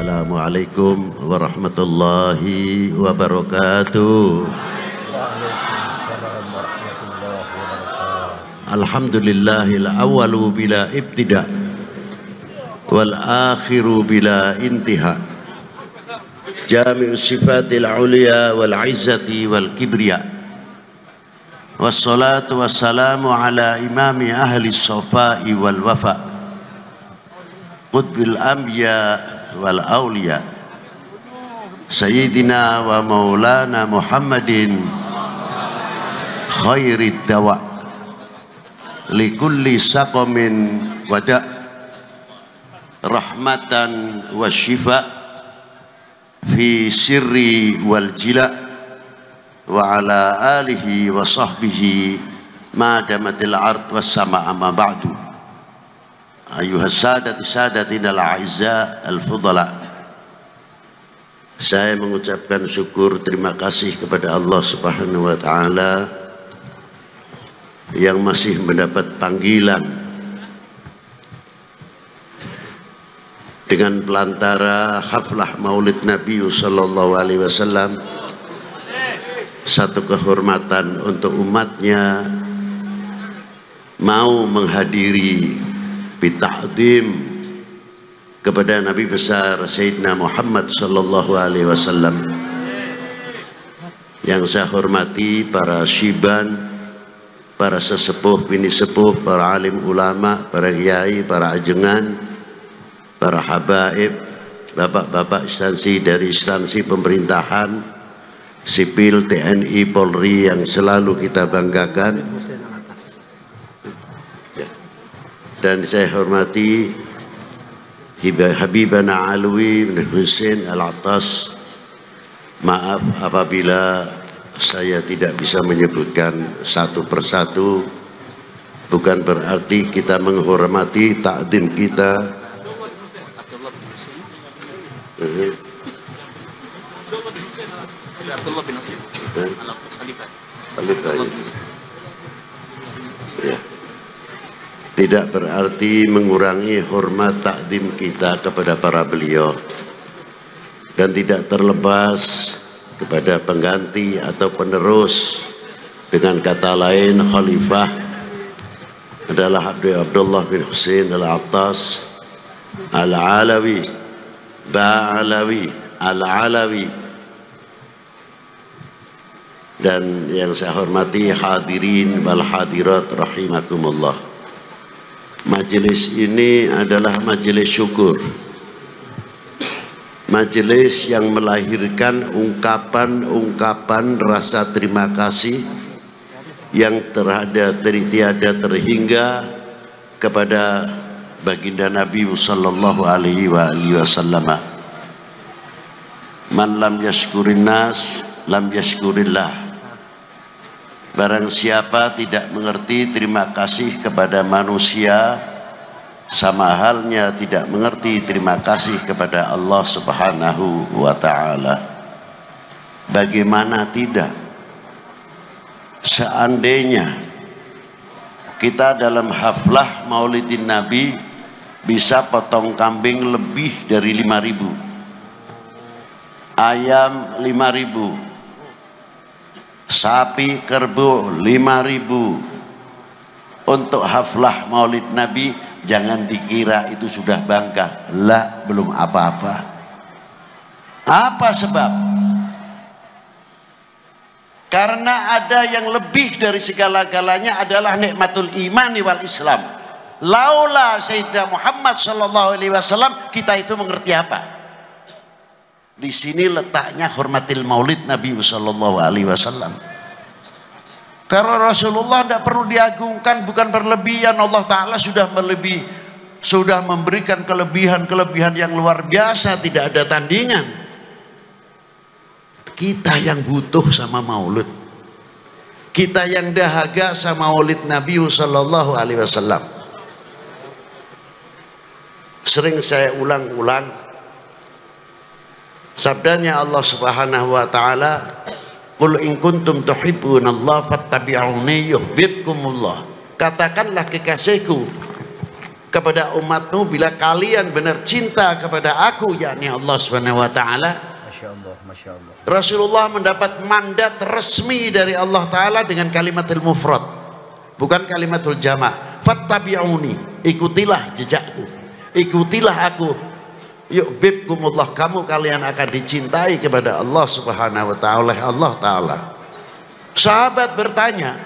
Assalamualaikum warahmatullahi wabarakatuh. Alhamdulillahil awwalu bila ibtida wal akhiru bila intiha. Jami'us sifatil ulia wal izzati wal kibriya. Wassalatu wassalamu ala imami ahli sofai wal wafa, qutbil anbiya wal awliya, sayyidina wa maulana Muhammadin khairid dawa likulli saqamin wada, rahmatan wa shifa fi sirri wal jila, wa ala alihi wa sahbihi ma damatil ard was sama amma ba'du. Ayuhas sadatina al-a'izza al-fudala, saya mengucapkan syukur terima kasih kepada Allah Subhanahu wa ta'ala yang masih mendapat panggilan dengan pelantara haflah maulid Nabi sallallahu alaihi wasallam, satu kehormatan untuk umatnya mau menghadiri bita'zim kepada Nabi besar Sayyidina Muhammad sallallahu alaihi wasallam. Yang saya hormati para syiban, para sesepuh, bini sepuh, para alim ulama, para kiai, para ajengan, para habaib, bapak-bapak instansi dari instansi pemerintahan, sipil, TNI, Polri yang selalu kita banggakan. Dan saya hormati Habibana Alwi bin Husain Al-Attas. Maaf apabila saya tidak bisa menyebutkan satu persatu, bukan berarti kita menghormati takdim kita. Ya. Tidak berarti mengurangi hormat takdim kita kepada para beliau, dan tidak terlepas kepada pengganti atau penerus. Dengan kata lain, khalifah adalah Abdullah bin Husain Al-Attas Al-Alawi Ba'alawi Al-Alawi. Dan yang saya hormati hadirin wal hadirat rahimakumullah, majelis ini adalah majelis syukur, majelis yang melahirkan ungkapan-ungkapan rasa terima kasih yang tiada terhingga kepada baginda Nabi sallallahu alaihi wasallam. Man lam yashkurin nas lam yashkurillah. Barang siapa tidak mengerti terima kasih kepada manusia, sama halnya tidak mengerti terima kasih kepada Allah Subhanahu wa ta'ala. Bagaimana tidak? Seandainya kita dalam haflah maulidin Nabi bisa potong kambing lebih dari 5.000, ayam 5.000, sapi kerbau 5.000 untuk haflah maulid Nabi, jangan dikira itu sudah bangga. Lah, belum apa-apa. Apa sebab? Karena ada yang lebih dari segala-galanya adalah nikmatul imani wal Islam. Laula Sayyidina Muhammad sallallahu alaihi wasallam, kita itu mengerti apa? Di sini letaknya hormatil maulid Nabi sallallahu alaihi wasallam. Karena Rasulullah tidak perlu diagungkan, bukan berlebihan. Allah Ta'ala sudah memberikan kelebihan-kelebihan yang luar biasa, tidak ada tandingan. Kita yang butuh sama maulid, kita yang dahaga sama maulid Nabi sallallahu alaihi wasallam. Sering saya ulang-ulang sabdanya Allah Subhanahu wa ta'ala, qul in kuntum tuhibbunallah fattabi'uni yuhibbukumullah. Katakanlah kekasihku, kepada umatmu bila kalian benar cinta kepada aku, yakni Allah Subhanahu wa taala. Masya Allah, Masya Allah. Rasulullah mendapat mandat resmi dari Allah taala dengan kalimatul mufrad, bukan kalimatul jama'. Fattabi'uni, ikutilah jejakku, ikutilah aku, yuhibbukumullah, kamu kalian akan dicintai kepada Allah Subhanahu wa taala oleh Allah taala. Sahabat bertanya,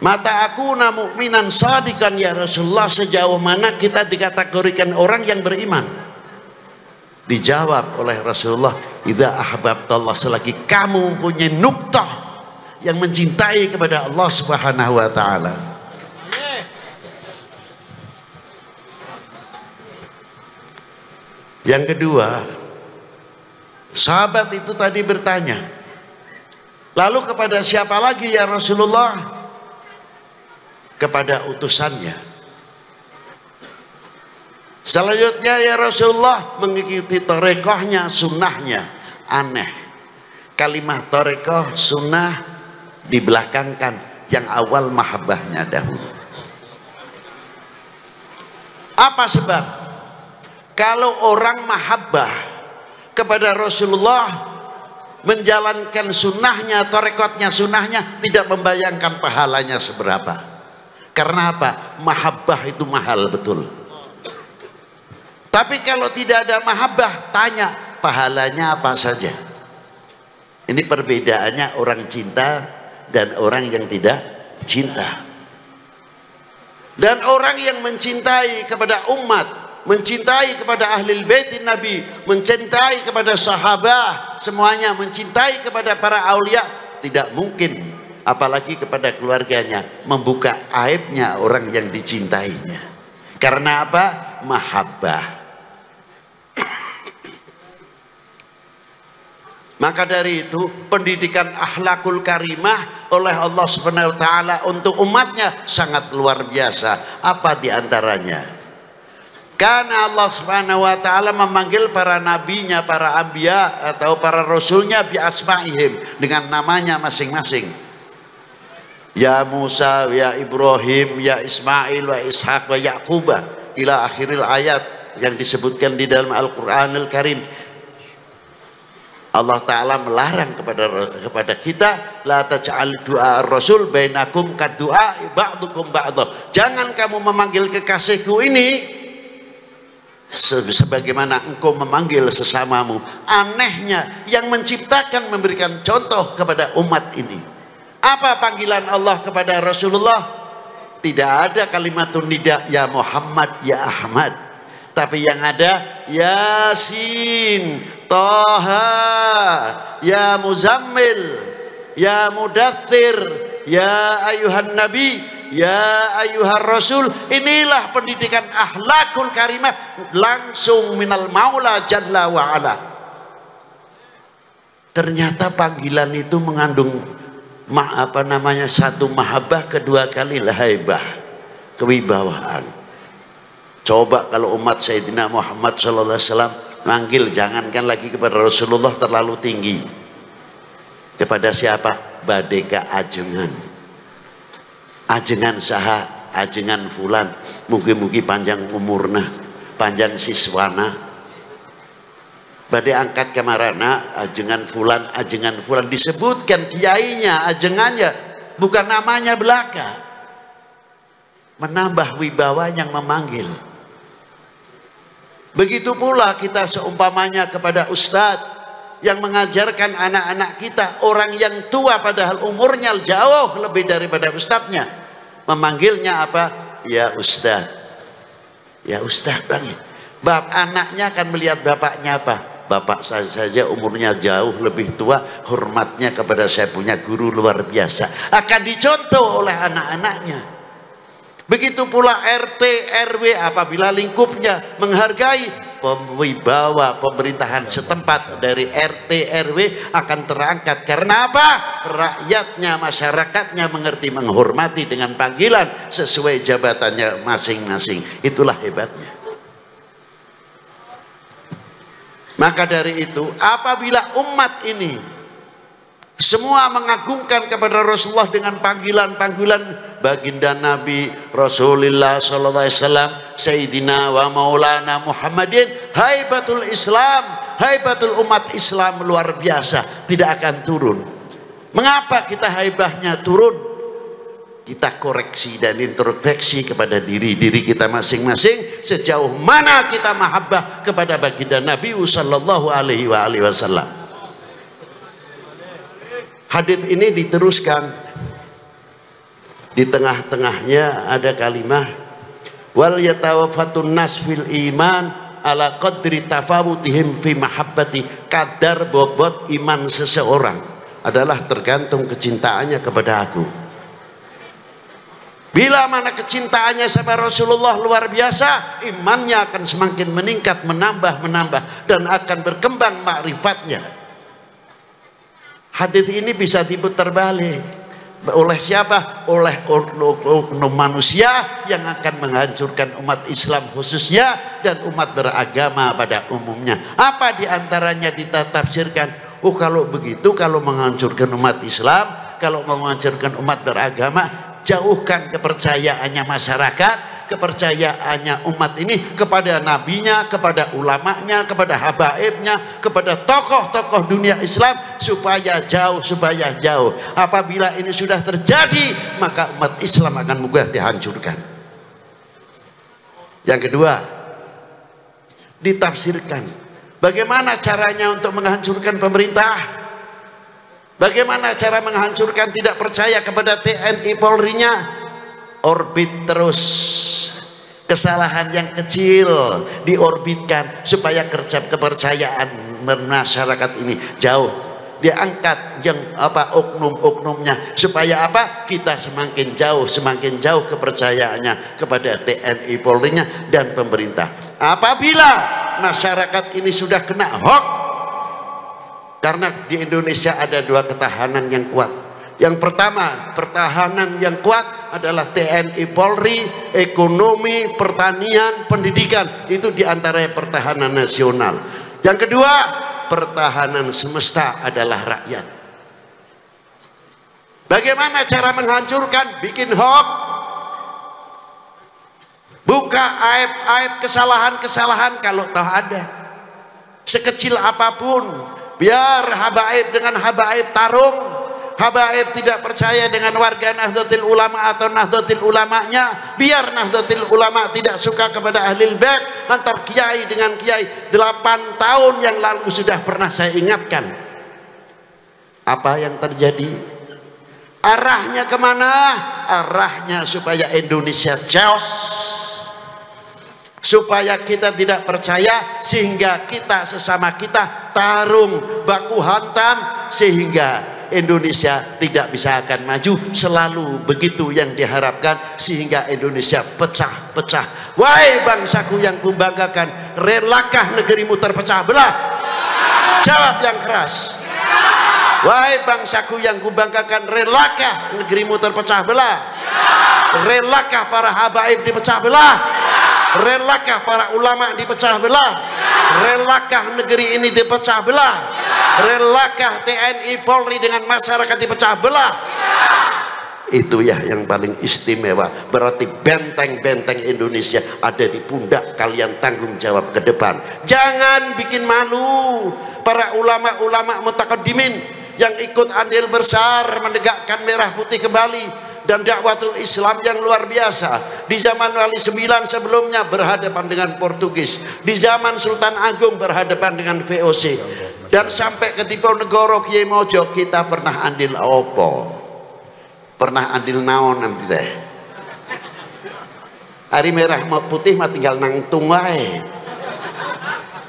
mata aku mu'minan sadikan ya Rasulullah, sejauh mana kita dikategorikan orang yang beriman? Dijawab oleh Rasulullah, idza ahbabtallah, selagi kamu mempunyai nuktah yang mencintai kepada Allah Subhanahu wa taala. Yang kedua, sahabat itu tadi bertanya, lalu kepada siapa lagi ya Rasulullah? Kepada utusannya. Selanjutnya ya Rasulullah, mengikuti torekohnya, sunnahnya. Aneh, kalimat torekoh sunnah dibelakangkan, yang awal mahabbahnya dahulu. Apa sebab? Kalau orang mahabbah kepada Rasulullah, menjalankan sunnahnya, torekotnya, sunnahnya, tidak membayangkan pahalanya seberapa. Karena apa? Mahabbah itu mahal betul. Tapi kalau tidak ada mahabbah, tanya pahalanya apa saja. Ini perbedaannya orang cinta dan orang yang tidak cinta. Dan orang yang mencintai kepada umat, mencintai kepada ahlul bait Nabi, mencintai kepada sahabat, semuanya mencintai kepada para aulia, tidak mungkin apalagi kepada keluarganya membuka aibnya orang yang dicintainya. Karena apa? Mahabbah. Maka dari itu pendidikan akhlakul karimah oleh Allah Subhanahu wa taala untuk umatnya sangat luar biasa. Apa diantaranya? Karena Allah Subhanahu wa taala memanggil para nabinya, para anbiya atau para rasulnya bi asma'ihim, dengan namanya masing-masing. Ya Musa, ya Ibrahim, ya Ismail, wa Ishaq, wa Yaqubah, ila akhiril ayat yang disebutkan di dalam Al-Quranul Karim. Allah Ta'ala melarang kepada kita, la taj'al du'a rasul bainakum kaddu'a ba'dukum ba'dah. Jangan kamu memanggil kekasihku ini sebagaimana engkau memanggil sesamamu. Anehnya, yang menciptakan memberikan contoh kepada umat ini. Apa panggilan Allah kepada Rasulullah? Tidak ada kalimatun nida, ya Muhammad, ya Ahmad. Tapi yang ada, Yasin, Taha, ya Muzammil, ya Mudaththir, ya ayuhan Nabi, ya ayuhan Rasul. Inilah pendidikan akhlakul karimah langsung minal Maula Jalla wa Ala. Ternyata panggilan itu mengandung satu mahabbah, kedua kali haibah, kewibawaan. Coba kalau umat Sayyidina Muhammad SAW manggil, jangankan lagi kepada Rasulullah terlalu tinggi. Kepada siapa? Badeka ajengan. Ajengan saha, ajengan fulan, mugi-mugi panjang umurna, panjang siswana. Badai angkat kamarana, ajengan fulan, disebutkan kiainya, ajengannya, bukan namanya belaka. Menambah wibawa yang memanggil. Begitu pula kita seumpamanya kepada ustadz yang mengajarkan anak-anak kita, orang yang tua padahal umurnya jauh lebih daripada ustadznya, memanggilnya apa? Ya ustadz, ya ustadz bang. Bab anaknya akan melihat bapaknya apa? Bapak saya saja umurnya jauh lebih tua, hormatnya kepada saya punya guru luar biasa, akan dicontoh oleh anak-anaknya. Begitu pula RT RW apabila lingkupnya menghargai, wibawa pemerintahan setempat dari RT RW akan terangkat. Karena apa? Rakyatnya, masyarakatnya mengerti, menghormati dengan panggilan sesuai jabatannya masing-masing. Itulah hebatnya. Maka dari itu apabila umat ini Semua mengagungkan kepada Rasulullah dengan panggilan-panggilan baginda Nabi Rasulullah sallallahu alaihi wasallam, Sayyidina wa Maulana Muhammadin. Haibatul Islam, haibatul umat Islam luar biasa, tidak akan turun. Mengapa kita haibahnya turun? Kita koreksi dan introspeksi kepada diri kita masing-masing, sejauh mana kita mahabbah kepada baginda Nabi sallallahu alaihi wasallam. Hadits ini diteruskan, di tengah-tengahnya ada kalimah wal yatawaffatun nas fil iman ala qadri tafawutihim fi mahabbati. Kadar bobot iman seseorang adalah tergantung kecintaannya kepada aku. Bila mana kecintaannya sama Rasulullah luar biasa, imannya akan semakin meningkat, menambah dan akan berkembang makrifatnya. Hadits ini bisa diputar balik oleh siapa? Oleh oknum manusia yang akan menghancurkan umat Islam khususnya dan umat beragama pada umumnya. Apa diantaranya ditafsirkan? Oh, kalau begitu, kalau menghancurkan umat Islam, kalau menghancurkan umat beragama, jauhkan kepercayaannya masyarakat, kepercayaannya umat ini kepada nabinya, kepada ulamanya, kepada habaibnya, kepada tokoh-tokoh dunia Islam, supaya jauh. Apabila ini sudah terjadi, maka umat Islam akan mudah dihancurkan. Yang kedua, ditafsirkan bagaimana caranya untuk menghancurkan pemerintah. Bagaimana cara menghancurkan tidak percaya kepada TNI Polri-nya? Orbit terus, kesalahan yang kecil diorbitkan supaya kepercayaan masyarakat ini jauh, diangkat yang oknum-oknumnya, supaya kita semakin jauh kepercayaannya kepada TNI Polri-nya dan pemerintah. Apabila masyarakat ini sudah kena hoax, karena di Indonesia ada dua ketahanan yang kuat. Yang pertama, pertahanan yang kuat adalah TNI Polri, ekonomi, pertanian, pendidikan. Itu diantaranya pertahanan nasional. Yang kedua, pertahanan semesta adalah rakyat. Bagaimana cara menghancurkan? Bikin hoax, buka aib-aib, kesalahan-kesalahan kalau tahu ada, sekecil apapun. Biar habaib dengan habaib tarung. Habaib tidak percaya dengan warga Nahdlatul Ulama atau Nahdlatul Ulamanya, biar Nahdlatul Ulama tidak suka kepada Ahlul Bait, antar kiai dengan kiai. 8 tahun yang lalu sudah pernah saya ingatkan. Apa yang terjadi? Arahnya kemana? Arahnya supaya Indonesia chaos, supaya kita tidak percaya, sehingga kita sesama kita tarung baku hantam, sehingga Indonesia tidak bisa akan maju. Selalu begitu yang diharapkan, sehingga Indonesia pecah-pecah. Wahai bangsaku yang kubanggakan, relakah negerimu terpecah belah? Jawab yang keras. Wahai bangsaku yang kubanggakan, relakah negerimu terpecah belah? Relakah para habaib dipecah belah? Relakah para ulama dipecah belah? Relakah negeri ini dipecah belah? Relakah TNI Polri dengan masyarakat dipecah belah? Itu ya yang paling istimewa. Berarti benteng-benteng Indonesia ada di pundak kalian, tanggung jawab ke depan. Jangan bikin malu para ulama-ulama mutakaddimin yang ikut andil besar menegakkan merah putih kembali dan dakwatul Islam yang luar biasa. Di zaman Wali IX sebelumnya berhadapan dengan Portugis, di zaman Sultan Agung berhadapan dengan VOC, dan sampai ke Diponegoro Kiai Mojo kita pernah andil opo, pernah andil naon nanti teh. Hari merah putih mah tinggal nang tungwae.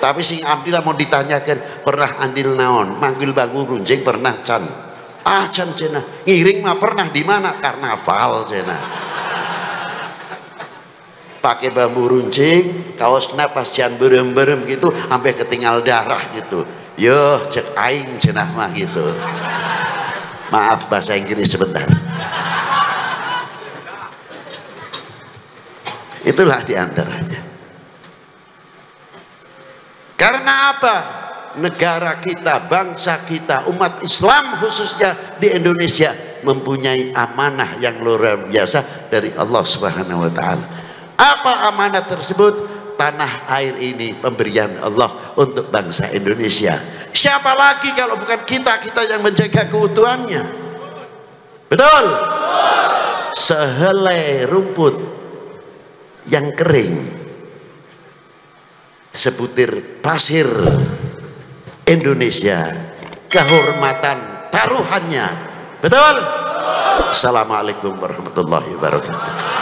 Tapi sing abdi lah mau ditanyakan pernah andil naon, manggil bambu runcing pernah can. Ah can cina, ngiring mah pernah di mana? Karnaval cina. Pakai bambu runcing, kaosnya pas can berem-berem gitu, sampai ketinggal darah gitu. Yo cek aing cina mah gitu. Maaf bahasa Inggris sebentar. Itulah diantaranya. Karena apa? negara kita, bangsa kita, umat Islam khususnya di Indonesia mempunyai amanah yang luar biasa dari Allah Subhanahu wa taala. Apa amanah tersebut? Tanah air ini pemberian Allah untuk bangsa Indonesia. Siapa lagi kalau bukan kita yang menjaga keutuhannya? Betul? Sehelai rumput yang kering, sebutir pasir Indonesia, kehormatan taruhannya. Betul? Assalamualaikum warahmatullahi wabarakatuh.